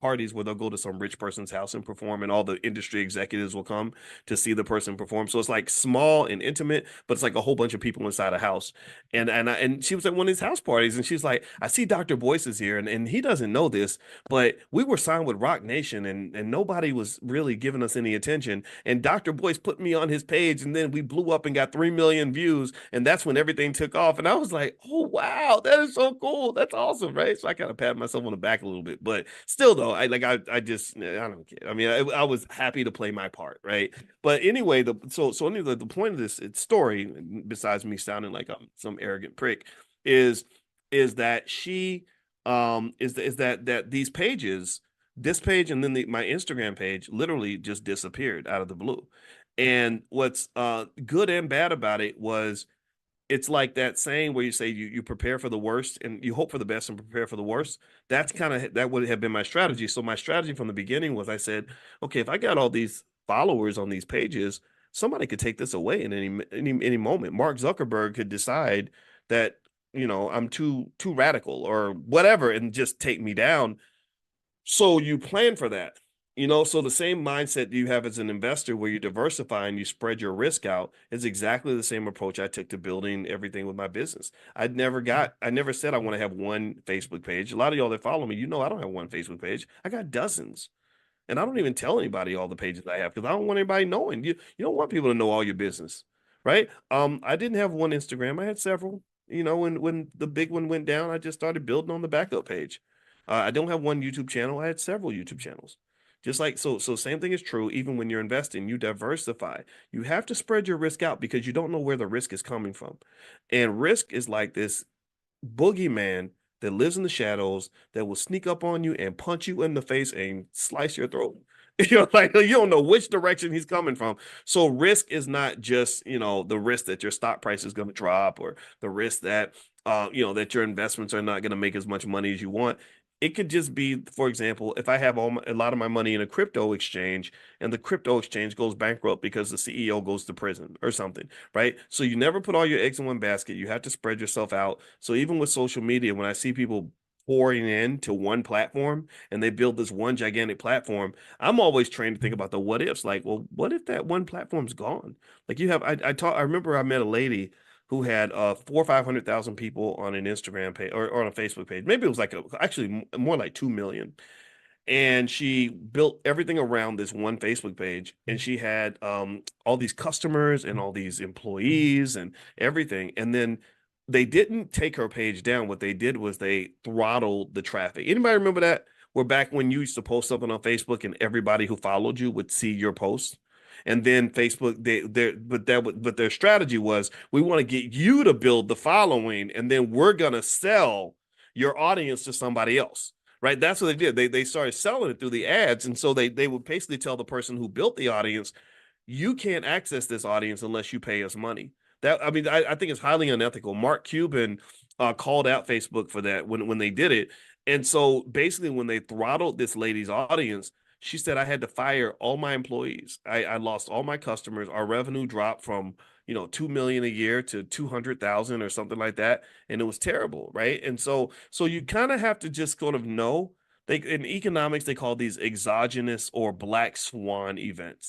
parties where they'll go to some rich person's house and perform, and all the industry executives will come to see the person perform. So it's like small and intimate, but it's like a whole bunch of people inside a house. And she was at one of these house parties, and she's like, I see Dr. Boyce is here, and he doesn't know this, but we were signed with Rock Nation, and nobody was really giving us any attention. And Dr. Boyce put me on his page, and then we blew up and got 3 million views, and that's when everything took off. And I was like, oh wow, that is so cool. That's awesome, right? So I kind of pat myself on the back a little bit, but still though, I just I don't care. I mean, I was happy to play my part, right? But anyway, anyway, the point of this story, besides me sounding like I'm some arrogant prick, is that she is that these pages, this page and then my Instagram page, literally just disappeared out of the blue. And what's good and bad about it was, it's like that saying where you say you prepare for the worst and you hope for the best and prepare for the worst. That's kind of, that would have been my strategy. So my strategy from the beginning was, I said, okay, if I got all these followers on these pages, somebody could take this away in any moment. Mark Zuckerberg could decide that, I'm too radical or whatever and just take me down. So you plan for that. So the same mindset you have as an investor where you diversify and you spread your risk out is exactly the same approach I took to building everything with my business. I never said I want to have one Facebook page. A lot of y'all that follow me, I don't have one Facebook page. I got dozens. And I don't even tell anybody all the pages I have because I don't want anybody knowing. You don't want people to know all your business, right? I didn't have one Instagram. I had several. When the big one went down, I just started building on the backup page. I don't have one YouTube channel. I had several YouTube channels. Just like so same thing is true even when you're investing, you diversify. You have to spread your risk out because you don't know where the risk is coming from. And risk is like this boogeyman that lives in the shadows that will sneak up on you and punch you in the face and slice your throat. Like you don't know which direction he's coming from. So risk is not just, the risk that your stock price is going to drop, or the risk that that your investments are not going to make as much money as you want. It could just be, for example, if I have a lot of my money in a crypto exchange and the crypto exchange goes bankrupt because the CEO goes to prison or something, right? So you never put all your eggs in one basket. You have to spread yourself out. So even with social media, when I see people pouring into one platform and they build this one gigantic platform, I'm always trained to think about the what ifs. Like, well, what if that one platform's gone? Like I remember I met a lady who had 400,000 or 500,000 people on an Instagram page or on a Facebook page. Maybe it was like actually more like 2 million. And she built everything around this one Facebook page, and she had all these customers and all these employees and everything. And then they didn't take her page down. What they did was they throttled the traffic. Anybody remember that? Where back when you used to post something on Facebook and everybody who followed you would see your post. And then Facebook, but their strategy was, we want to get you to build the following, and then we're gonna sell your audience to somebody else. Right? That's what they did. They started selling it through the ads. And so they would basically tell the person who built the audience, you can't access this audience unless you pay us money. I think it's highly unethical. Mark Cuban called out Facebook for that when they did it. And so basically, when they throttled this lady's audience, she said, I had to fire all my employees. I lost all my customers. Our revenue dropped from 2 million a year to 200,000 or something like that. And it was terrible. Right. And so you kind of have to just sort of know, in economics, they call these exogenous or black swan events.